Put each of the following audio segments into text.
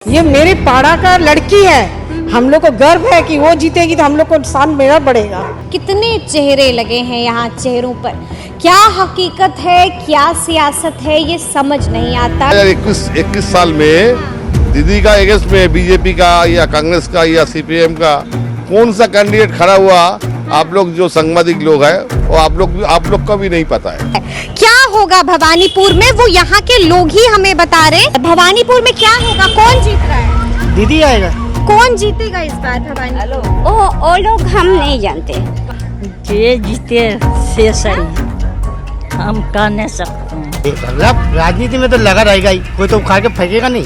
ये मेरे पाड़ा का लड़की है। हम लोग को गर्व है कि वो जीतेगी तो हम लोग को शान मेरा बढ़ेगा। कितने चेहरे लगे हैं यहाँ चेहरों पर, क्या हकीकत है क्या सियासत है ये समझ नहीं आता। 21 साल में दीदी का अगेंस्ट में बीजेपी का या कांग्रेस का या सीपीएम का कौन सा कैंडिडेट खड़ा हुआ, आप लोग जो सांबादिक लोग हैं वो आप लोग का भी नहीं पता है। क्या होगा भवानीपुर में, वो यहाँ के लोग ही हमें बता रहे। भवानीपुर में क्या होगा, कौन जीत रहा है? दीदी आएगा। कौन जीतेगा इस बार भवानीपुर? वो लोग हम नहीं जानते। ये जीते से सही हम कह नहीं सकते। राजनीति में तो लगा रहेगा ही, कोई तो खा के फेंकेगा नहीं।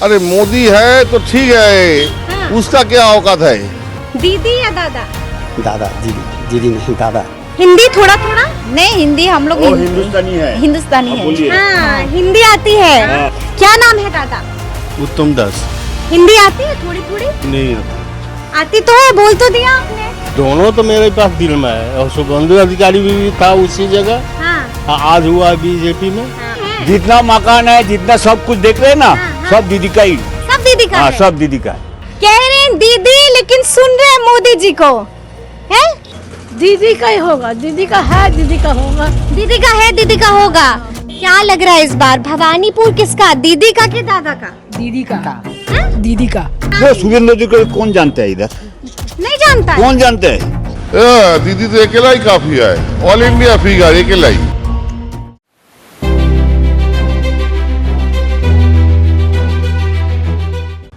अरे मोदी है तो ठीक है, उसका क्या औकात है? दीदी या दादा? दादा दीदी नहीं दादा। हिंदी थोड़ा थोड़ा? नहीं हिंदी हम लोग हिंदुस्तानी है। हिंदुस्तानी है। हाँ हिंदी आती है। क्या नाम है दादा? उत्तम दास। हिंदी आती है थोड़ी थोड़ी? नहीं आता। आती तो है, बोल तो दिया आपने। दोनों तो मेरे पास दिल में है और शुभेंदु अधिकारी भी था उसी जगह। हाँ। आज हुआ बीजेपी में। हाँ। जितना मकान है, जितना सब कुछ देख रहे हैं ना, सब दीदी का ही। सब दीदी का हाँ, है। सब दीदी का है। कह रहे हैं दीदी, लेकिन सुन रहे हैं मोदी जी को। है दीदी का ही होगा, दीदी का है, दीदी का होगा। दीदी का है, दीदी का होगा। क्या लग रहा है इस बार भवानीपुर किसका, दीदी का कि दादा का? दीदी का। हाँ? दीदी का। वो शुभेंदु अधिकारी कौन जानते हैं इधर? नहीं जानता है? कौन जानते हैं? दीदी तो अकेला ही काफी है, ऑल इंडिया फिगर अकेला ही।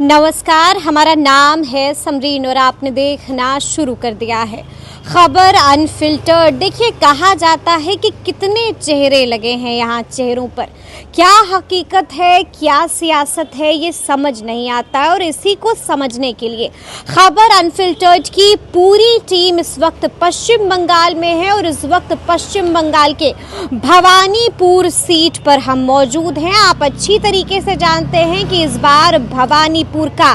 नमस्कार, हमारा नाम है समरीन और आपने देखना शुरू कर दिया है खबर अनफिल्टर्ड। देखिए, कहा जाता है कि कितने चेहरे लगे हैं यहाँ चेहरों पर, क्या हकीकत है क्या सियासत है ये समझ नहीं आता है। और इसी को समझने के लिए खबर अनफिल्टर्ड की पूरी टीम इस वक्त पश्चिम बंगाल में है और इस वक्त पश्चिम बंगाल के भवानीपुर सीट पर हम मौजूद हैं। आप अच्छी तरीके से जानते हैं कि इस बार भवानीपुर का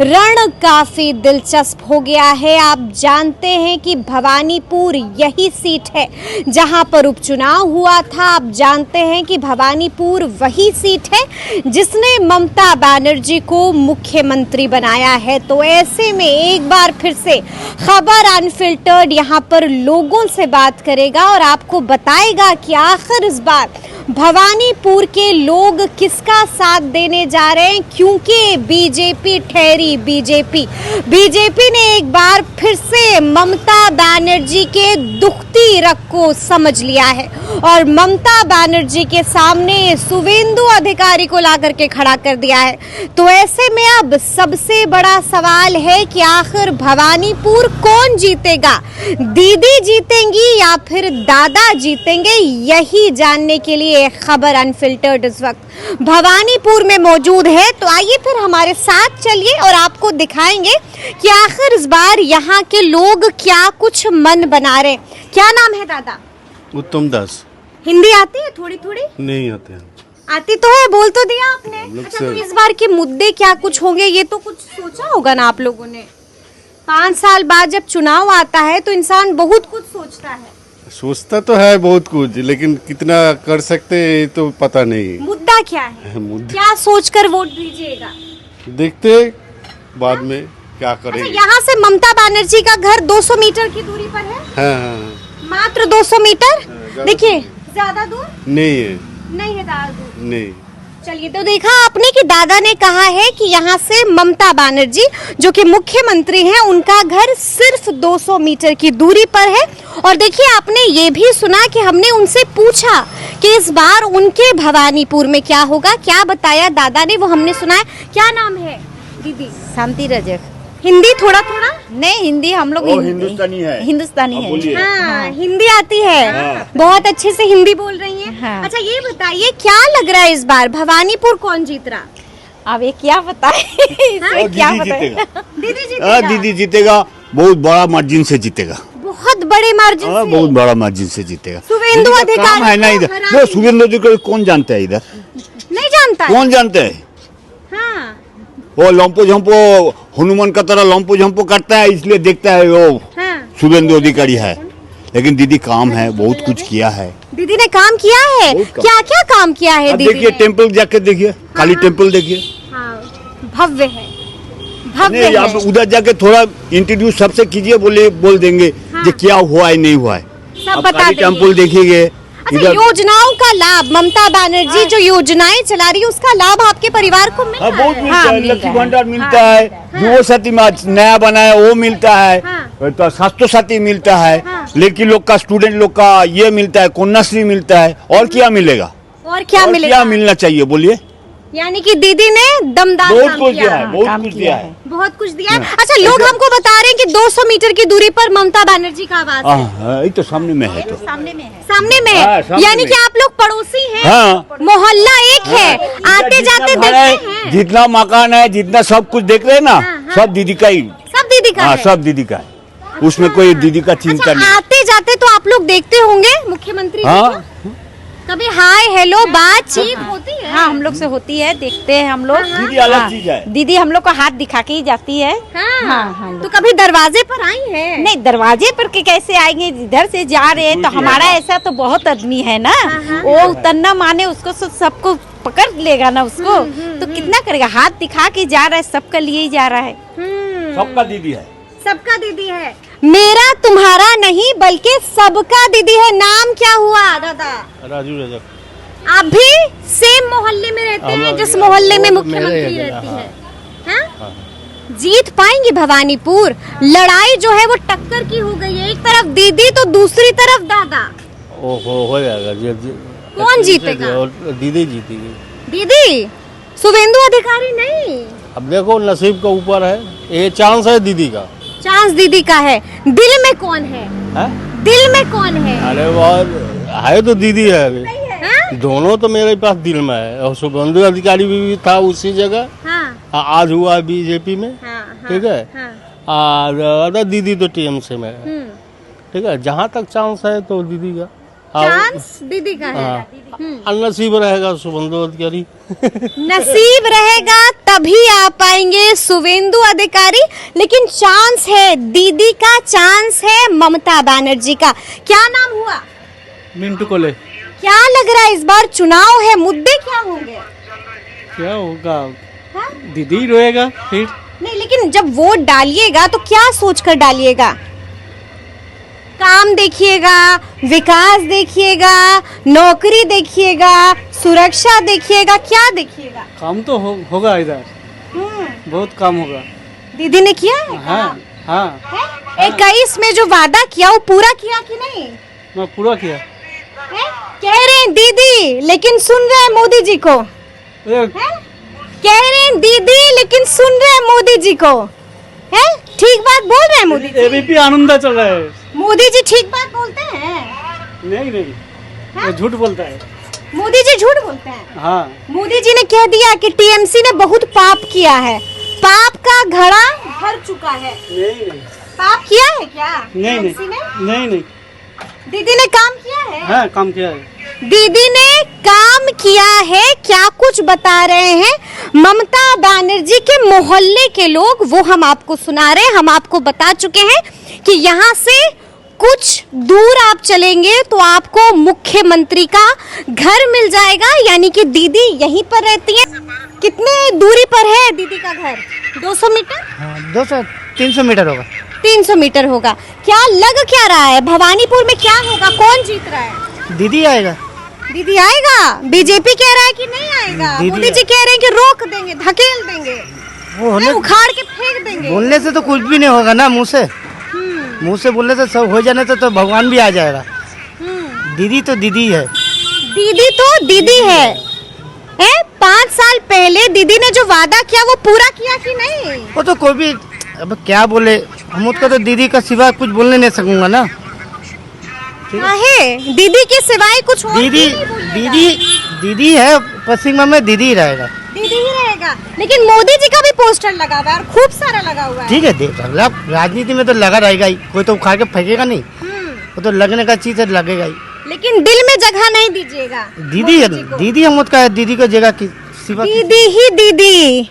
रण काफी दिलचस्प हो गया है। आप जानते हैं कि भवानीपुर यही सीट है जहां पर उपचुनाव हुआ था। आप जानते हैं कि भवानीपुर वही सीट है जिसने ममता बनर्जी को मुख्यमंत्री बनाया है। तो ऐसे में एक बार फिर से खबर अनफिल्टर्ड यहां पर लोगों से बात करेगा और आपको बताएगा कि आखिर इस बार भवानीपुर के लोग किसका साथ देने जा रहे हैं, क्योंकि बीजेपी ठहरी बीजेपी ने एक बार फिर से ममता बनर्जी के दुखती रग को समझ लिया है और ममता बनर्जी के सामने शुभेंदु अधिकारी को ला करके खड़ा कर दिया है। तो ऐसे में अब सबसे बड़ा सवाल है कि आखिर भवानीपुर कौन जीतेगा, दीदी जीतेंगी या फिर दादा जीतेंगे, यही जानने के लिए खबर अनफिल्टर्ड इस वक्त भवानीपुर में मौजूद है। तो आइए फिर हमारे साथ चलिए और आपको दिखाएंगे कि आखिर इस बार यहाँ के लोग क्या कुछ मन बना रहे। क्या नाम है दादा? उत्तम दास। हिंदी आती है थोड़ी थोड़ी? नहीं आते हैं। आती तो है, बोल तो दिया आपने। अच्छा, तो इस बार के मुद्दे क्या कुछ होंगे ये तो कुछ सोचा होगा ना आप लोगों ने। 5 साल बाद जब चुनाव आता है तो इंसान बहुत कुछ सोचता है। सोचता तो है बहुत कुछ, लेकिन कितना कर सकते हैं तो पता नहीं। मुद्दा क्या है, क्या सोचकर वोट दीजिएगा? देखते बाद में क्या करेंगे। अच्छा, यहाँ से ममता बनर्जी का घर 200 मीटर की दूरी पर है। हाँ। मात्र 200 मीटर। देखिए, ज्यादा दूर नहीं है। नहीं है, ज्यादा दूर नहीं। चलिए, तो देखा आपने कि दादा ने कहा है कि यहाँ से ममता बनर्जी जो कि मुख्यमंत्री हैं उनका घर सिर्फ 200 मीटर की दूरी पर है। और देखिए, आपने ये भी सुना कि हमने उनसे पूछा कि इस बार उनके भवानीपुर में क्या होगा। क्या बताया दादा ने वो हमने सुना है। क्या नाम है दीदी? शांति रजक। हिंदी थोड़ा थोड़ा? नहीं हिंदी हम लोग हिंदुस्तानी है। हिंदुस्तानी है। हाँ, हिंदी आती है। बहुत अच्छे से हिंदी बोल रही हैं। हाँ। अच्छा, ये बताइए क्या लग रहा है इस बार भवानीपुर कौन जीत रहा? अब ये क्या बताए क्या बताए? दीदी जीतेगा। दीदी जीतेगा, बहुत बड़ा मार्जिन से जीतेगा। बहुत बड़े मार्जिन से। बहुत बड़ा मार्जिन से जीतेगा। शुभेंदु अधिकारी है ना इधर। वो शुभेंदु अधिकारी कौन जानते हैं इधर? नहीं जानता है? कौन जानते हैं? हाँ। वो लंपो झंपो हनुमान का तरह लंपो झंपो करता है, इसलिए देखता है वो हाँ। शुभेंदु अधिकारी है। लेकिन दीदी काम है, बहुत कुछ किया है। दीदी ने काम किया है। बहुत काम। क्या क्या काम किया है अब दीदी देखिए, ने? टेम्पल जाके देखिए, काली टेम्पल देखिए। हाँ, भव्य है, भव्य नहीं, आप है। उधर जाके थोड़ा इंट्रोड्यूस सबसे कीजिए, बोल देंगे हाँ। कि क्या हुआ है नहीं हुआ है। सब आप बता काली देंगे। टेम्पल देखिएगे अच्छा, योजनाओं का लाभ ममता बनर्जी जो योजनाएं चला रही है उसका लाभ आपके परिवार को मिल हाँ, रहा बहुत है? मिलता है, लक्ष्मी भंडार मिलता है, जो सती नया बना है वो मिलता है, तो स्वास्थ्य साथी मिलता है, लड़की लोग का, स्टूडेंट लोग का ये मिलता है, कन्याश्री मिलता है, और क्या मिलेगा? और क्या मिलेगा? क्या मिलना चाहिए बोलिए? यानी कि दीदी ने दमदार बहुत काम कुछ किया दिया है, बहुत कुछ दिया है। बहुत कुछ दिया है। अच्छा, लोग हमको बता रहे हैं कि 200 मीटर की दूरी पर ममता बनर्जी का आवास है। हाँ, ये तो सामने में है तो। सामने में है, हाँ, सामने यानी में। कि आप लोग पड़ोसी हैं, हाँ। मोहल्ला एक है, आते जितना जाते भाड़ा है, देखते हैं। जितना मकान है, जितना सब कुछ देख रहे हैं ना, सब दीदी का ही। सब दीदी का हाँ, है। सब दीदी का है, उसमें कोई दीदी का चिंता अच्छा, नहीं। आते जाते तो आप लोग देखते होंगे मुख्यमंत्री जी हाँ, को? कभी हाय हेलो बातचीत होती है? हाँ, हम लोग से होती है, देखते हैं हम लोग। दीदी अलग चीज है। दीदी हम लोग को हाथ दिखा के ही जाती है। हाँ, तो कभी दरवाजे पर आई है? नहीं, दरवाजे पर के कैसे आएंगे, इधर से जा रहे हैं तो हमारा ऐसा तो बहुत आदमी है ना, वो उतरना माने उसको सबको पकड़ लेगा ना उसको, तो कितना करेगा? हाथ दिखा के जा रहा है, सबका लिए ही जा रहा है। सबका दीदी है। सबका दीदी है, मेरा तुम्हारा नहीं बल्कि सबका दीदी है। नाम क्या हुआ दादा? राजू रजक। आप भी सेम मोहल्ले में रहते हैं जिस मोहल्ले में मुख्यमंत्री रहती है? हाँ? जीत पाएंगे भवानीपुर? लड़ाई जो है वो टक्कर की हो गई है, एक तरफ दीदी तो दूसरी तरफ दादा। हो जाएगा कौन जीतेगा? दीदी जीतेगी। दीदी, शुभेंदु अधिकारी नहीं? अब देखो नसीब के ऊपर है, ये चांस है दीदी का। चांस दीदी का है। दिल में कौन है? दिल में कौन है? अरे वो है तो दीदी है अभी। हाँ? दोनों तो मेरे पास दिल में है, और शुभेंदु अधिकारी भी था उसी जगह। हाँ, आज हुआ बीजेपी में, हाँ, ठीक है। हाँ। और दीदी तो टीएमसी में है, ठीक है। जहाँ तक चांस है तो दीदी का। चांस दीदी का है। हाँ, नसीब रहेगा शुभेंदु अधिकारी। नसीब रहेगा तभी आ पाएंगे शुभेंदु अधिकारी, लेकिन चांस है दीदी का, चांस है ममता बनर्जी का। क्या नाम हुआ? मिंटू कोले। क्या लग रहा है इस बार चुनाव है, मुद्दे क्या होंगे? क्या होगा? हाँ? दीदी ही रोएगा फिर। नहीं, लेकिन जब वोट डालिएगा तो क्या सोचकर डालिएगा? काम देखिएगा, विकास देखिएगा, नौकरी देखिएगा, सुरक्षा देखिएगा, क्या देखिएगा? काम तो होगा इधर, बहुत काम होगा। दीदी ने किया है? हाँ हाँ, 21 में जो वादा किया वो पूरा किया कि नहीं? मैं पूरा किया। है? कह रहे हैं दीदी लेकिन सुन रहे हैं मोदी जी को। ये कह रहे हैं दीदी लेकिन सुन रहे हैं मोदी जी को। है? ठीक बात बोल रहे हैं मोदी जी? एबीपी आनंदा चल रहा है। मोदी जी ठीक बात बोलते हैं? नहीं, वो झूठ बोलता है। मोदी जी झूठ बोलते हैं? हाँ, मोदी जी ने कह दिया कि टीएमसी ने बहुत पाप किया है, पाप का घड़ा भर चुका है। नहीं, पाप किया है क्या नहीं, TMC ने? नहीं, दीदी ने काम किया है? हाँ, काम किया है। दीदी ने काम किया है, क्या कुछ बता रहे हैं ममता बनर्जी के मोहल्ले के लोग, वो हम आपको सुना रहे हैं। हम आपको बता चुके हैं कि यहाँ से कुछ दूर आप चलेंगे तो आपको मुख्यमंत्री का घर मिल जाएगा, यानी कि दीदी यहीं पर रहती है। कितने दूरी पर है दीदी का घर? 200 मीटर? हाँ, 200-300 मीटर होगा। 300 मीटर होगा। क्या लग क्या रहा है भवानीपुर में, क्या होगा, कौन जीत रहा है? दीदी आएगा। दीदी आएगा? बीजेपी कह रहा है कि नहीं आएगा? मोदी जी कह रहे हैं कि रोक देंगे, धकेल देंगे, वो उखाड़ के फेंक देंगे। बोलने से तो कुछ भी नहीं होगा ना, मुंह से बोलने से सब हो जाने से तो भगवान भी आ जाएगा। दीदी तो दीदी है। दीदी तो दीदी है। 5 साल पहले दीदी ने जो वादा किया वो पूरा किया कि नहीं? वो तो कोई भी अब क्या बोले, हम उसका तो दीदी का सिवा कुछ बोलने नहीं सकूंगा ना। है दीदी के सिवाय कुछ और दीदी नहीं बोलिएगा। दीदी है, पश्चिम में दीदी ही रहेगा। दीदी ही रहेगा, लेकिन मोदी जी का भी पोस्टर लगा हुआ है और खूब सारा लगा हुआ है। ठीक है, देख अगला राजनीति में तो लगा रहेगा ही, कोई तो उखाड़ के फेंकेगा नहीं, वो तो लगने का चीज है, लगेगा ही। लेकिन दिल में जगह नहीं दीजिएगा दीदी है, दीदी हम उसका है, दीदी को जगह की सिवा दीदी ही दीदी।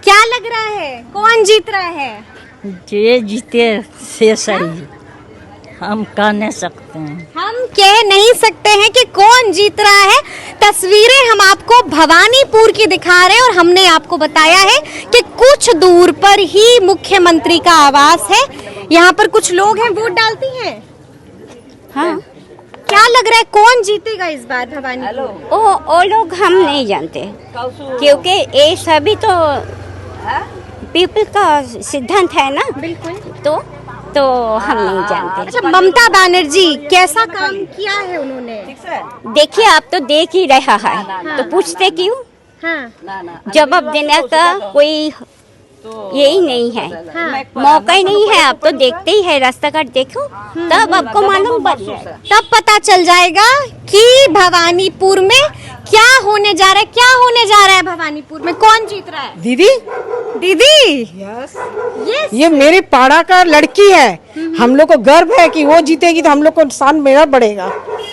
क्या लग रहा है कौन जीत रहा है? जे जीते से सही। हम कह नहीं सकते हैं। हम कह नहीं सकते हैं कि कौन जीत रहा है। तस्वीरें हम आपको भवानीपुर की दिखा रहे हैं और हमने आपको बताया है कि कुछ दूर पर ही मुख्यमंत्री का आवास है। यहाँ पर कुछ लोग हैं, वोट डालती हैं। हाँ, क्या लग रहा है कौन जीतेगा इस बार भवानीपुर? वो लोग हम नहीं जानते, क्योंकि ये सभी तो पीपल का सिद्धांत है ना। बिल्कुल। तो हम नहीं जानते। अच्छा, ममता बनर्जी कैसा काम किया है उन्होंने? देखिए, आप तो देख ही रहा है, तो पूछते क्यों? हाँ। जवाब देने का कोई यही नहीं है, मौका ही नहीं है। आप तो देखते ही है, रास्ता घाट देखो तब आपको मालूम पड़ जाएगा। तब पता चल जाएगा कि भवानीपुर में क्या होने जा रहा है। क्या होने जा रहा है भवानीपुर में, कौन जीत रहा है? दीदी दीदी। Yes, yes. ये मेरे पाड़ा का लड़की है। हम लोग को गर्व है कि वो जीतेगी तो हम लोग को शान मेरा बढ़ेगा।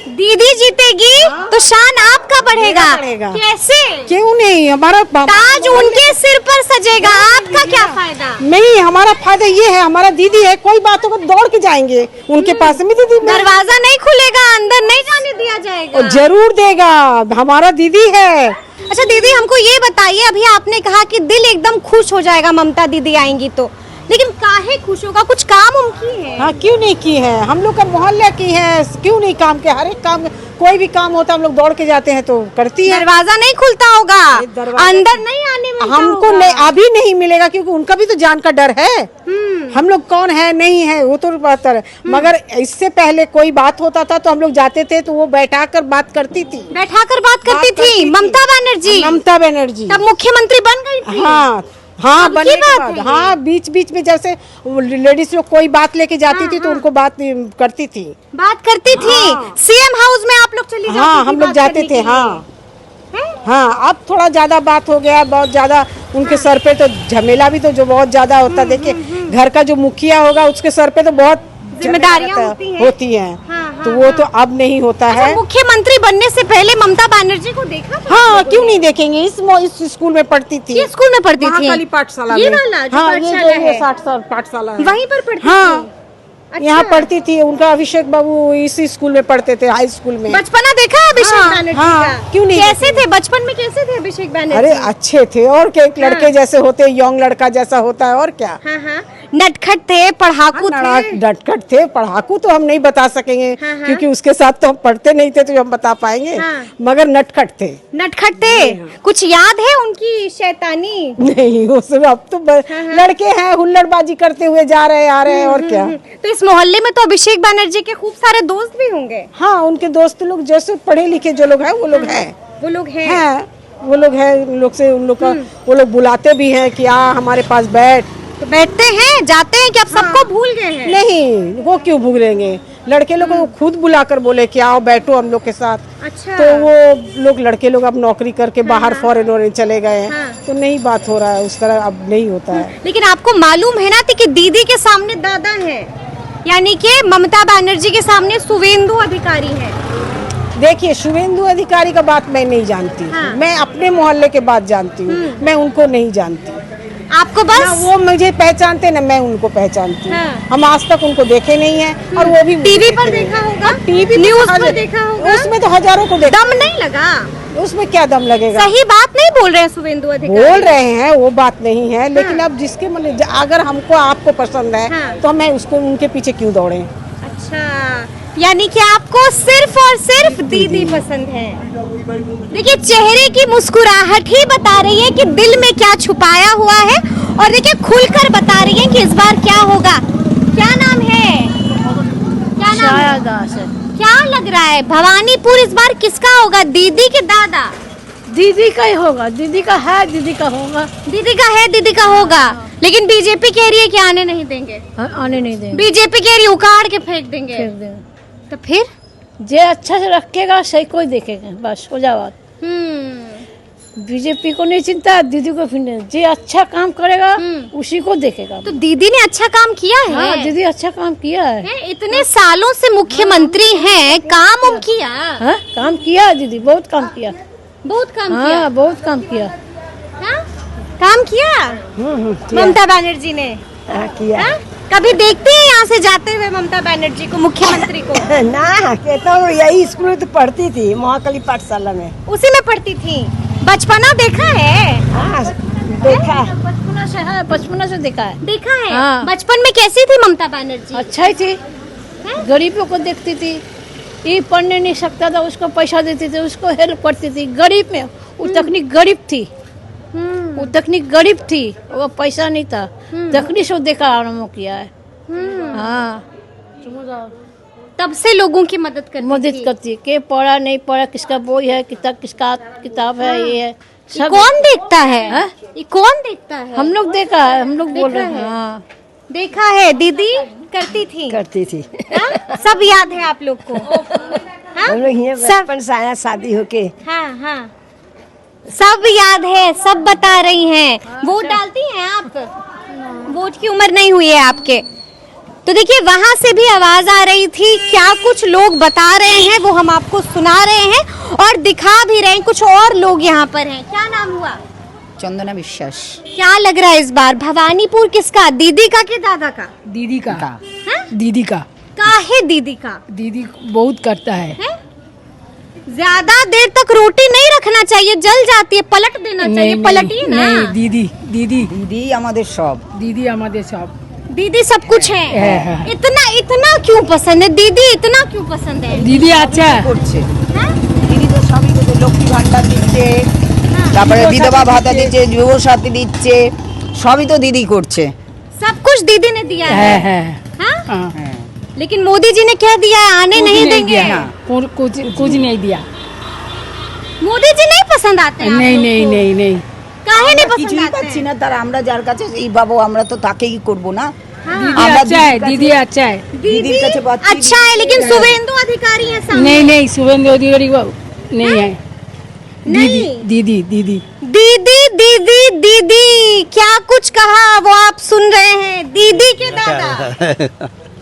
दीदी जीतेगी तो शान आपका बढ़ेगा। बढ़ेगा। कैसे? क्यों नहीं, हमारा ताज उनके सिर पर सजेगा, आपका क्या फायदा? नहीं, हमारा फायदा ये है, हमारा दीदी है, कोई बात होगा दौड़ के जाएंगे उनके पास में। दीदी दरवाजा नहीं खुलेगा, अंदर नहीं जाने दिया जाएगा। जरूर देगा, हमारा दीदी है। अच्छा दीदी, हमको ये बताइए, अभी आपने कहा कि दिल एकदम खुश हो जाएगा ममता दीदी आएंगी तो, लेकिन काहे खुश होगा? कुछ काम उनकी है? हाँ, क्यों नहीं की है, हम लोग का मोहल्ले की है, क्यों नहीं काम के, हर एक काम, कोई भी काम होता हम लोग दौड़ के जाते हैं तो करती है। दरवाजा नहीं खुलता होगा, अंदर नहीं आने मिलता हमको होगा। नहीं, अभी नहीं मिलेगा, क्योंकि उनका भी तो जान का डर है। हम लोग कौन है नहीं है वो तो बात है, मगर इससे पहले कोई बात होता था तो हम लोग जाते थे तो वो बैठा कर बात करती थी। बैठाकर बात करती थी ममता बनर्जी। ममता बनर्जी तब मुख्यमंत्री बन गई थी। हाँ हाँ, अब बनने की के बात बाद है हाँ, बीच बीच में जैसे लेडीज लोग कोई बात लेके जाती थी तो उनको बात करती थी। बात करती थी। सीएम हाउस में आप लोग चली जाती हाँ, थी हम लोग बात जाते करने थे। के लिए। हाँ हाँ, अब थोड़ा ज्यादा बात हो गया, बहुत ज्यादा उनके सर पे तो झमेला भी तो जो बहुत ज्यादा होता है। देखिए, घर का जो मुखिया होगा उसके सर पे तो बहुत जिम्मेदारियां झमेला होती हैं। हाँ, तो वो तो अब नहीं होता अच्छा, है। मुख्यमंत्री बनने से पहले ममता बनर्जी को देखा था? हाँ, क्यों नहीं देखेंगे, इस स्कूल में पढ़ती थी। ये स्कूल में पढ़ती थी? महाकाली पाठशाला ये में। वाला जो हाँ, पाठशाला है? 60 साल पाठशाला है। वहीं पर पढ़ती हाँ, थी? अच्छा। यहाँ पढ़ती थी। उनका अभिषेक बाबू इसी स्कूल में पढ़ते थे, हाई स्कूल में। बचपना देखा है अभिषेक हाँ, बनर्जी हाँ, का? क्यों नहीं कैसे थे बचपन में, कैसे थे अभिषेक बनर्जी? अरे अच्छे थे, और क्या, एक लड़के जैसे होते, यंग लड़का जैसा होता है, और क्या। हाँ हाँ, नटखट थे, पढ़ाकू थे। डटखट थे, पढ़ाकू तो हम नहीं बता सकेंगे, हाँ, हाँ। क्योंकि उसके साथ तो हम पढ़ते नहीं थे तो हम बता पाएंगे। हाँ। मगर नटखट थे। नटखट थे। कुछ याद है उनकी शैतानी? नहीं, उस अब तो लड़के हैं, हुल्लड़बाजी करते हुए जा रहे आ रहे हैं, और क्या। तो इस मोहल्ले में तो अभिषेक बनर्जी के खूब सारे दोस्त भी होंगे। हाँ, उनके दोस्त लोग जैसे पढ़े लिखे जो लोग हैं वो लोग हैं। वो लोग हैं। वो लोग हैं, उन लोग से, उन लोग का वो लोग बुलाते भी हैं कि आ हमारे पास बैठ। तो बैठते हैं, जाते हैं कि आप सबको भूल गए हैं? नहीं, वो क्यों भूलेंगे, लड़के लोग को खुद बुलाकर बोले कि आओ बैठो हम लोग के साथ। अच्छा। तो वो लोग, लड़के लोग अब नौकरी करके बाहर फॉरेन वॉरेन चले गए हैं। हाँ। तो नहीं बात हो रहा है उस तरह, अब नहीं होता है। लेकिन आपको मालूम है ना कि दीदी के सामने दादा है, यानी कि ममता बनर्जी के सामने शुवेंदु अधिकारी है। देखिए, शुवेंदु अधिकारी का बात मैं नहीं जानती। हाँ। मैं अपने मोहल्ले के बात जानती हूँ, मैं उनको नहीं जानती। आपको ना बस वो मुझे पहचानते ना मैं उनको पहचानती हूँ। हाँ। हम आज तक उनको देखे नहीं है, और वो भी मुझे टीवी देखे पर नहीं। देखा होगा, टीवी न्यूज पर देखा होगा। उसमें तो हजारों को देखा। दम नहीं लगा? उसमें क्या दम लगेगा। सही बात नहीं बोल रहे हैं शुवेंदु अधिकारी। बोल रहे हैं, वो बात नहीं है, लेकिन अब जिसके मन, अगर हमको आपको पसंद है हाँ। तो हमें उसको, उनके पीछे क्यों दौड़े। अच्छा, यानी कि आपको सिर्फ और सिर्फ दीदी पसंद है। देखिए, चेहरे की मुस्कुराहट ही बता रही है कि दिल में क्या छुपाया हुआ है, और देखिए खुलकर बता रही है कि इस बार क्या होगा। क्या नाम है? क्या नाम है? छाया दास है। क्या लग रहा है भवानीपुर इस बार किसका होगा, दीदी के दादा? दीदी का ही होगा, दीदी का है, दीदी का होगा। दीदी का है, दीदी का होगा। लेकिन बीजेपी कह रही है कि आने नहीं देंगे। आने नहीं देंगे, बीजेपी कह रही है उखाड़ के फेंक देंगे। फेंक देंगे। तो फिर जे अच्छा से रखेगा सही कोई देखेगा, बस हो जा बात। बीजेपी को नहीं चिंता, दीदी को फिर नहीं। जे अच्छा काम करेगा उसी को देखेगा। तो दीदी ने अच्छा काम किया है। हाँ, दीदी अच्छा काम किया है। इतने सालों से मुख्यमंत्री हैं, काम किया। हाँ, काम किया दीदी, बहुत काम किया। बहुत काम किया। हाँ, बहुत काम किया। हाँ? काम किया ममता बनर्जी ने। किया। हाँ? कभी देखते हैं यहाँ से जाते हुए ममता बनर्जी को, मुख्यमंत्री को? ना कहता हूँ, यही स्कूल में तो पढ़ती थी, महाकाली पाठशाला में। उसी में पढ़ती थी। बचपना देखा है? हाँ देखा, बचपना से देखा है। देखा है। हाँ। बचपन में कैसी थी ममता बनर्जी? अच्छा ही थी, गरीबों को देखती थी, ये पढ़ने नहीं सकता था उसको पैसा देती थी, उसको हेल्प करती थी। गरीब में वो तकनीक गरीब थी, वो तकनीक गरीब थी, वो पैसा नहीं था, तकनीक से देखा आरम्भ किया है। हाँ, तब से लोगों की मदद करती के पढ़ा नहीं पढ़ा, किसका बोई है, किसका किताब है, ये है सब। कौन देखता है? ये कौन देखता है? हम लोग देखा है, हम लोग बोल रहे हैं। हाँ, देखा है। दीदी करती थी? करती थी। हाँ? सब याद है आप लोग को? हम लोग यहाँ बचपन से आया शादी होके। हाँ हाँ, सब याद है, सब बता रही हैं। वोट डालती हैं आप? वोट की उम्र नहीं हुई है आपके? तो देखिए, वहां से भी आवाज आ रही थी, क्या कुछ लोग बता रहे हैं वो हम आपको सुना रहे हैं और दिखा भी रहे हैं। कुछ और लोग यहाँ पर हैं। क्या नाम हुआ? चंदना विश्वास। क्या लग रहा है इस बार भवानीपुर किसका, दीदी का कि दादा का? दीदी का। हाँ? दीदी का। काहे दीदी का? दीदी बहुत करता है। ज्यादा देर तक रोटी नहीं रखना चाहिए, जल जाती है, पलट देना चाहिए। पलटिए ना। नहीं, दीदी दीदी दीदी हमारे सब। दीदी हमारे सब। दीदी सब कुछ है। इतना इतना क्यों पसंद है दीदी? इतना क्यों पसंद है? दीदी अच्छा है। করছে দিদি তো সবই তো লক্ষ্মী ভান্ডার দিচ্ছে, তারপরে বিধবা ভাতা দিচ্ছে, যুব সাথী দিচ্ছে, সবই তো দিদি করছে। सब कुछ दीदी ने दिया है। हाँ? हाँ। लेकिन मोदी जी ने क्या दिया है? आने नहीं देंगे। कुछ नहीं दिया। मोदी जी नहीं पसंद आते हैं नहीं आप लोग नहीं को? नहीं नहीं। काहे नहीं पसंद কিছুই आते পাচ্ছি हैं? না, তার আমরা যার কাছে এই পাবো আমরা তো তাকেই করবো না। दीदी আমরা अच्छा है, दीदी अच्छा है। দিদির কাছে পাচ্ছি। अच्छा है, लेकिन शुभेंदु अधिकारी है सामने। नहीं नहीं, शुभेंदु अधिकारी वो नहीं है। नहीं। दीदी दीदी दीदी दीदी दीदी क्या कुछ कहा वो आप सुन रहे हैं? दीदी के दादा,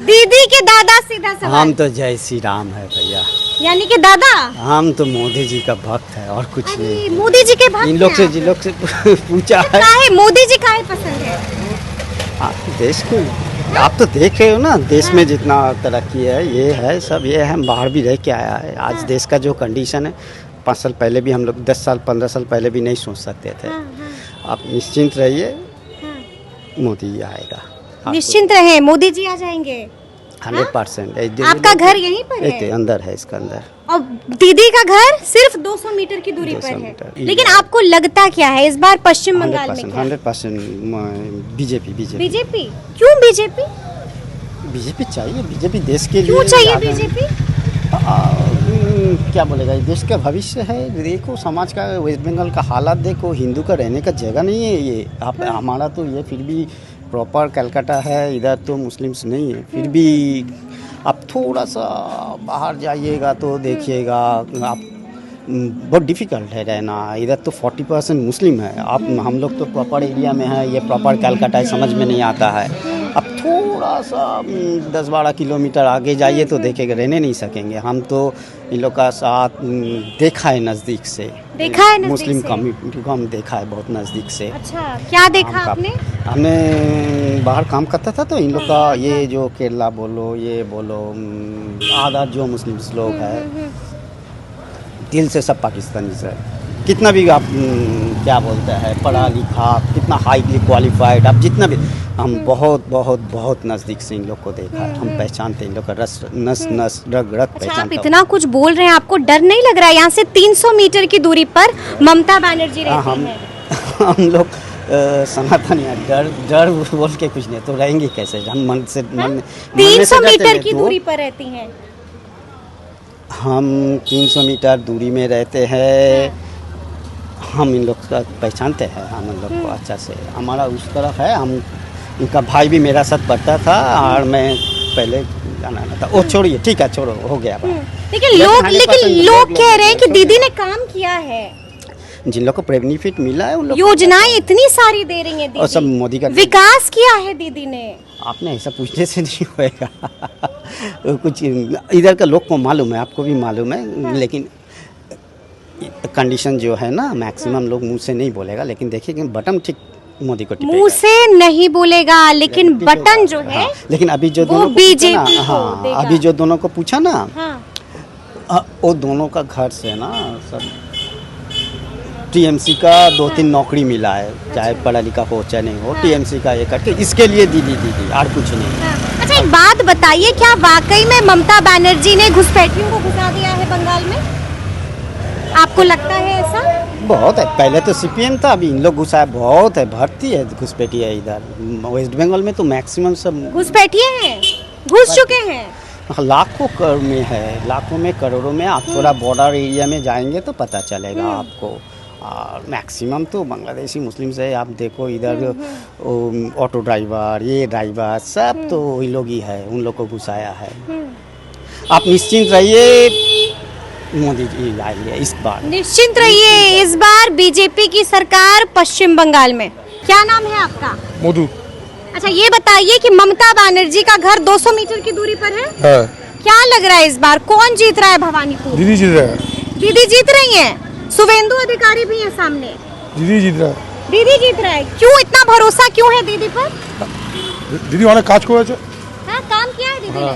दीदी के दादा। सीधा सवाल। हम तो जय श्री राम है भैया, यानी कि दादा। हम तो मोदी जी का भक्त है और कुछ अरे नहीं। मोदी जी के भक्त इन लोग हैं से आप? जिन लोग से पूछा है काहे मोदी जी काहे पसंद है? देश को आप तो देख रहे हो ना, देश में जितना तरक्की है, ये है सब, ये है। हम बाहर भी रह के आया है। आज देश का जो कंडीशन है, 5 साल पहले भी हम लोग, 10 साल 15 साल पहले भी नहीं सोच सकते थे। आप निश्चिंत रहिए, मोदी आएगा। निश्चिंत रहे, मोदी जी आ जाएंगे। 100%। आपका घर यहीं पर है? अंदर है, इसका अंदर। और दीदी का घर सिर्फ 200 मीटर की दूरी 200 पर है। मीटर। लेकिन आपको लगता क्या है इस बार पश्चिम बंगाल में? 100% बीजेपी। बीजेपी? क्यों बीजेपी? बीजेपी चाहिए, बीजेपी देश के लिए। क्यों चाहिए आगे- बीजेपी? क्या बोलेगा, ये देश का भविष्य है। देखो समाज का, वेस्ट बंगाल का हालात देखो, हिंदू का रहने का जगह नहीं है ये। आप हमारा तो ये फिर भी प्रॉपर कलकत्ता है, इधर तो मुस्लिम्स नहीं है। फिर भी आप थोड़ा सा बाहर जाइएगा तो देखिएगा, आप बहुत डिफ़िकल्ट है रहना। इधर तो 40% मुस्लिम है। आप हम लोग तो प्रॉपर एरिया में है, ये प्रॉपर कलकत्ता है, समझ में नहीं आता है। अब थोड़ा सा 10-12 किलोमीटर आगे जाइए तो देखेगा, रहने नहीं सकेंगे। हम तो इन लोग का साथ देखा है नज़दीक से, देखा है नज़दीक मुस्लिम से? कम्युनिटी को हम देखा है बहुत नज़दीक से। अच्छा, क्या देखा हम आपने? हमने बाहर काम करता था तो इन लोग का ये जो केरला बोलो, ये बोलो, आधा जो मुस्लिम लोग हैं, दिल से सब पाकिस्तानी से। कितना भी आप क्या बोलते हैं, पढ़ा लिखा, कितना हाईली क्वालिफाइड, आप जितना भी, हम बहुत बहुत बहुत नज़दीक से इन लोग को देखा है। हम पहचानते हैं इन लोग का रस, नस रग रग अच्छा, आप पहचानते हैं। इतना कुछ बोल रहे हैं, आपको डर नहीं लग रहा है? यहाँ से 300 मीटर की दूरी पर ममता बनर्जी रहती हैं। हम लोग सनातन है, डर बोल के कुछ नहीं, तो रहेंगे कैसे? हम मन से 300 मीटर की दूरी पर रहती हैं। हम 300 मीटर दूरी में रहते हैं। हम इन लोग का पहचानते हैं, हम इन लोग को अच्छा से। हमारा उस तरफ है, हम इनका भाई भी मेरा साथ पढ़ता था और मैं पहले जाना था। वो छोड़िए, ठीक है, छोड़ो, हो गया बात। लेकिन लोग कह रहे हैं कि दीदी ने काम किया है, जिन लोग को बेनिफिट मिला है उन लोग योजनाएं इतनी सारी दे रही हैं और सब दीदी, मोदी का विकास किया है दीदी ने। आपने ऐसा पूछने से नहीं होएगा। कुछ इधर का लोग को मालूम है, आपको भी मालूम है, लेकिन कंडीशन जो है ना, मैक्सिमम लोग मुंह से नहीं बोलेगा, लेकिन देखिए कि बटन ठीक मोदी को टिपेगा। मुंह से नहीं बोलेगा, लेकिन बटन जो है हाँ, लेकिन अभी जो वो दोनों को पूछा बीजेपी ना, को हाँ देगा। अभी जो दोनों को पूछा ना, हाँ। वो दोनों का घर से ना सब टीएमसी का 2-3 नौकरी मिला है, चाहे पढ़ा लिखा हो चाहे नहीं हो, टीएमसी का ये करके इसके लिए दीदी और कुछ नहीं। अच्छा, एक बात बताइए, क्या वाकई में ममता बनर्जी ने घुसपैठियों को घुसा दिया है बंगाल में? आपको लगता है ऐसा? बहुत है, पहले तो सीपीएम था, अभी इन लोग घुसाए बहुत है, भर्ती है घुसपैठी है इधर वेस्ट बंगाल में तो मैक्सिमम सब घुसपैठिए हैं, घुस चुके हैं। लाखों करोड़ में है, लाखों में करोड़ों में। आप थोड़ा बॉर्डर एरिया में जाएंगे तो पता चलेगा आपको। और मैक्सिमम तो बांग्लादेशी मुस्लिम्स है, आप देखो इधर ऑटो ड्राइवर, ये ड्राइवर सब तो वही लोग ही है, उन लोग को घुसाया है। आप निश्चिंत रहिए, मोदी जी आएंगे इस बार। निश्चिंत रहिए, इस बार बीजेपी की सरकार पश्चिम बंगाल में। क्या नाम है आपका? मधु। अच्छा, ये बताइए कि ममता बनर्जी का घर 200 मीटर की दूरी पर है। क्या लग रहा है इस बार कौन जीत रहा है भवानीपुर? दीदी जीत रहा है। दीदी जीत रही हैं। शुभेंदु अधिकारी भी है सामने। दीदी जीत रहा है। दीदी जीत रहा है। क्यों इतना भरोसा क्यों है दीदी पर? दीदी অনেক কাজ করেছে। हाँ, काम किया है दीदी ने।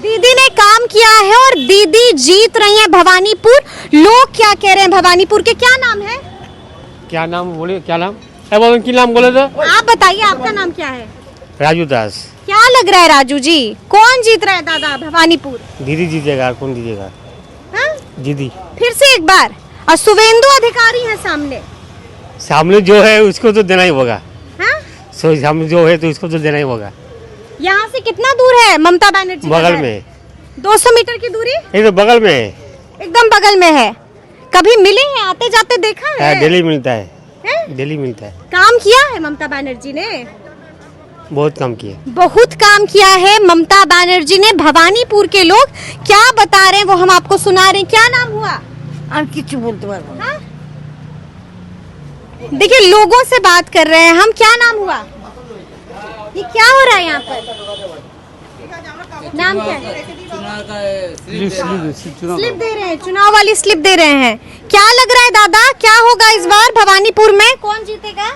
दीदी ने काम किया है और दीदी जीत रही है भवानीपुर। लोग क्या कह रहे हैं भवानीपुर के? क्या नाम है? क्या नाम बोले? क्या नाम है? की नाम बोले तो आप बताइए, आपका नाम क्या है? राजू दास। क्या लग रहा है राजू जी, कौन जीत रहा है दादा भवानीपुर? दीदी जीतेगा। कौन जीतेगा? हाँ? दीदी। फिर से एक बार। और शुभेंदु अधिकारी है सामने। सामने जो है उसको तो देना ही होगा। हाँ? सामने जो है तो इसको तो देना ही होगा। यहाँ से कितना दूर है ममता बनर्जी? बगल में 200 मीटर की दूरी। ये तो बगल में है, एकदम बगल में है। कभी मिले हैं, आते जाते देखा है? डेली मिलता है। डेली मिलता है। काम किया है ममता बनर्जी ने, बहुत काम किया। बहुत काम किया है ममता बनर्जी ने। भवानीपुर के लोग क्या बता रहे हैं वो हम आपको सुना रहे हैं। क्या नाम हुआ? हाँ? देखिए, लोगों से बात कर रहे हैं हम। क्या नाम हुआ? ये क्या हो रहा है यहाँ पर? नाम क्या है? स्लिप दे रहे हैं, चुनाव वाली स्लिप दे रहे हैं। क्या लग रहा है दादा, क्या होगा इस बार भवानीपुर में? कौन जीतेगा?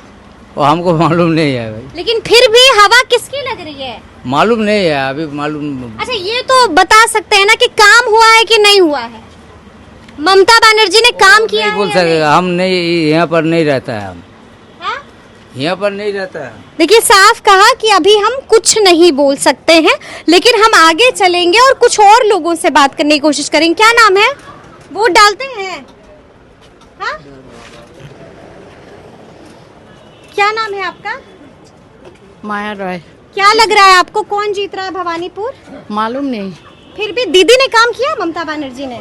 वो हमको मालूम नहीं है भाई। लेकिन फिर भी हवा किसकी लग रही है? मालूम नहीं है अभी। मालूम। अच्छा, ये तो बता सकते हैं ना कि काम हुआ है कि नहीं हुआ है? ममता बनर्जी ने काम किया है? बोल सकेगा, हम नहीं, यहाँ पर नहीं रहता है। हम यहाँ पर नहीं रहता है। देखिए, साफ कहा कि अभी हम कुछ नहीं बोल सकते हैं, लेकिन हम आगे चलेंगे और कुछ और लोगों से बात करने की कोशिश करेंगे। क्या नाम है? वोट डालते हैं? हाँ? क्या नाम है आपका? माया रॉय। क्या लग रहा है आपको, कौन जीत रहा है भवानीपुर? मालूम नहीं। फिर भी दीदी ने काम किया ममता बनर्जी ने।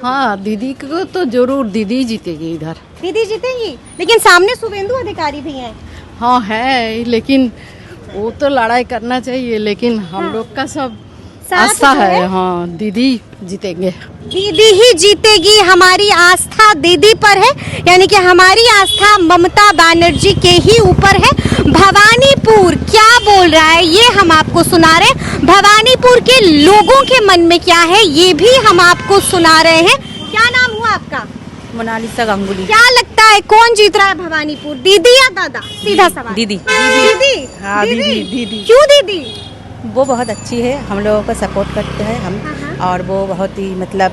हाँ, दीदी को तो जरूर दीदी जीतेगी इधर। दीदी जीतेगी, लेकिन सामने शुभेंदु अधिकारी भी हैं। हाँ है, लेकिन वो तो लड़ाई करना चाहिए, लेकिन हम लोग का सब आस्था है। हाँ, दीदी जीतेंगे। दीदी ही जीतेगी, हमारी आस्था दीदी पर है। यानी कि हमारी आस्था ममता बनर्जी के ही ऊपर है। भवानीपुर क्या बोल रहा है ये हम आपको सुना रहे हैं। भवानीपुर के लोगों के मन में क्या है ये भी हम आपको सुना रहे हैं। क्या नाम हुआ आपका? मोनालिसा गांगुली। क्या लगता है कौन जीत रहा है भवानीपुर, दीदी या दादा? सीधा सवाल। दीदी। दीदी? हाँ, दीदी। क्यों दीदी? वो बहुत अच्छी है, हम लोगों को सपोर्ट करते हैं हम। और वो बहुत ही मतलब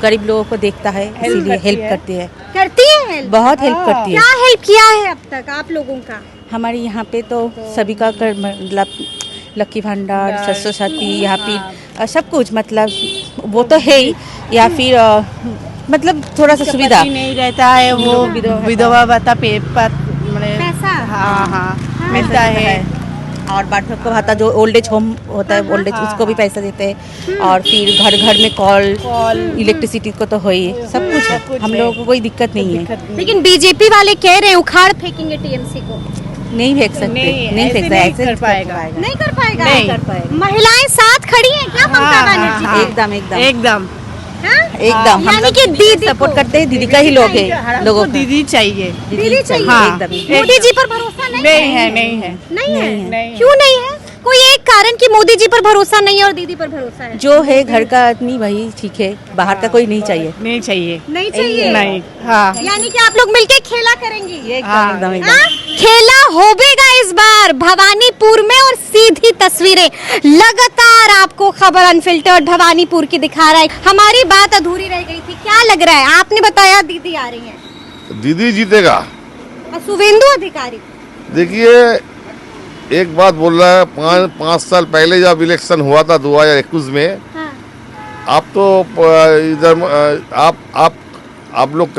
गरीब लोगों को देखता है, इसीलिए हेल्प करती है। करती है हेल्प? बहुत हेल्प करती है। क्या हेल्प किया है अब तक आप लोगों का? हमारे यहाँ पे तो सभी का मतलब लक्की भंडार, सरसों साथी, यहाँ पे सब कुछ मतलब वो तो है ही, या फिर मतलब थोड़ा सा सुविधा नहीं रहता है, वो विधवा भत्ता पैसा। हाँ मिलता है। और वार्धक्य भाता जो ओल्ड एज होम होता है, ओल्ड एज उसको भी पैसा देते हैं। और फिर घर घर में कॉल, इलेक्ट्रिसिटी को तो हो ही, सब कुछ है। हम लोगों को कोई दिक्कत नहीं है। लेकिन बीजेपी वाले कह रहे हैं उखाड़ फेंकेंगे टीएमसी को। नहीं फेंक सकते, नहीं फेंक सकते, ऐसे नहीं कर पाएगा। महिलाएं साथ खड़ी हैं क्या ममता बनर्जी? एकदम एकदम एकदम एकदम। यानी कि दीदी सपोर्ट करते हैं, दीदी का ही लोग है, लोगों को दीदी चाहिए। दीदी चाहिए एकदम। मोदी जी पर भरोसा नहीं है। नहीं है? क्यों नहीं है? कोई एक कारण कि मोदी जी पर भरोसा नहीं है और दीदी पर भरोसा है? जो है घर का आदमी वही ठीक है, बाहर का कोई नहीं चाहिए। नहीं चाहिए। नहीं चाहिए? नहीं। हाँ। यानी कि आप लोग मिलके खेला करेंगी? एकदम खेला होबेगा इस बार भवानीपुर में और सीधी तस्वीरें लगातार आपको खबर अनफिल्टर्ड भवानीपुर की दिखा रहा है। हमारी बात अधूरी रह गई थी, क्या लग रहा है? आपने बताया दीदी आ रही है, दीदी जीतेगा। शुभेंदु अधिकारी देखिए, एक बात बोल रहा है, 5 साल पहले जब इलेक्शन हुआ था 2021 में, हाँ। आप तो इधर आप लोग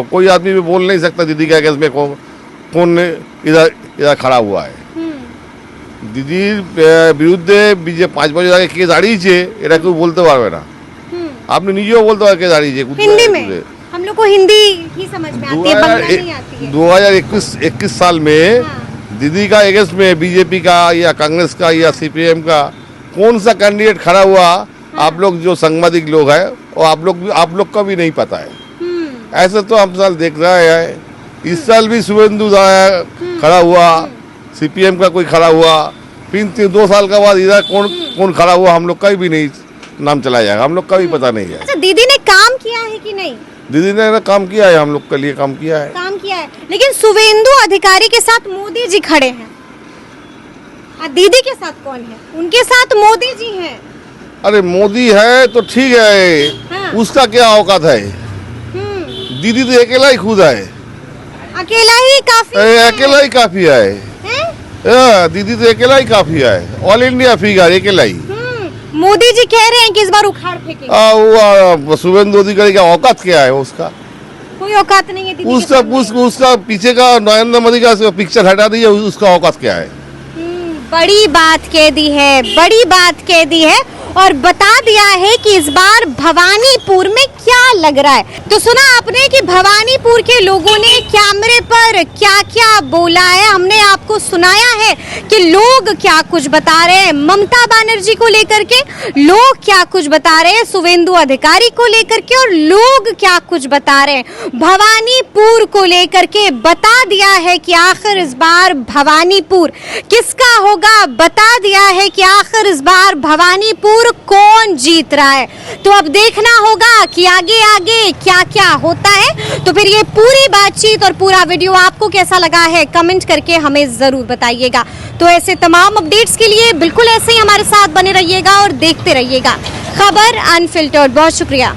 कोई आदमी भी बोल नहीं सकता दीदी के अगेंस्ट में कौन इधर खड़ा हुआ है। दीदी বিরুদ্ধে যে 5 বছর আগে কে দাঁড়িয়েছে এটা কেউ বলতে পারবে না। আপনি নিজেও বলতে পারবেন কে দাঁড়িয়েছে। हिंदी में हम लोग को हिंदी ही समझ में आती है, बंगला नहीं आती है। 2021 साल में दीदी का अगेंस्ट में बीजेपी का या कांग्रेस का या सीपीएम का कौन सा कैंडिडेट खड़ा हुआ, आप लोग जो सांबादिक लोग हैं और आप लोग का भी नहीं पता है। ऐसे तो हम साल देख रहे हैं। इस साल भी शुभेंदु खड़ा हुआ, सीपीएम का कोई खड़ा हुआ, फिर 2 साल के बाद इधर कौन खड़ा हुआ हम लोग का भी नहीं नाम चला जाएगा, हम लोग का भी पता नहीं है। अच्छा, दीदी ने काम किया है कि नहीं? दीदी ने काम किया है, हम लोग के लिए काम किया है। काम किया है, लेकिन शुभेंदु अधिकारी के साथ मोदी जी खड़े हैं। दीदी के साथ कौन है? उनके साथ मोदी जी हैं। अरे मोदी है तो ठीक है, हाँ। उसका क्या औकात है? दीदी तो अकेला ही खुद है, अकेला ही काफी है। अकेला ही काफी है। दीदी तो अकेला ही काफी है, ऑल इंडिया फिगर अकेला ही। मोदी जी कह रहे हैं कि इस बार उखाड़ फेंकेंगे। शुभेंदु अधिकारी का औकात क्या है? उसका कोई औकात नहीं है दीदी उसका पीछे का नरेंद्र मोदी का पिक्चर हटा दीजिए, उसका औकात क्या है? बड़ी बात कह दी है, बड़ी बात कह दी है और बता दिया है कि इस बार भवानीपुर में क्या लग रहा है। तो सुना आपने कि भवानीपुर के लोगों ने कैमरे पर क्या क्या बोला है। हमने आपको सुनाया है कि लोग क्या कुछ बता रहे हैं ममता बनर्जी को लेकर के, लोग क्या कुछ बता रहे हैं शुभेंदु अधिकारी को लेकर के, और लोग क्या कुछ बता रहे हैं भवानीपुर को लेकर के। बता दिया है कि आखिर इस बार भवानीपुर किसका होगा, बता दिया है कि आखिर इस बार भवानीपुर कौन जीत रहा है। तो अब देखना होगा कि आगे आगे क्या क्या होता है। तो फिर ये पूरी बातचीत और पूरा वीडियो आपको कैसा लगा है कमेंट करके हमें जरूर बताइएगा। तो ऐसे तमाम अपडेट्स के लिए बिल्कुल ऐसे ही हमारे साथ बने रहिएगा और देखते रहिएगा खबर अनफिल्टर्ड। बहुत शुक्रिया।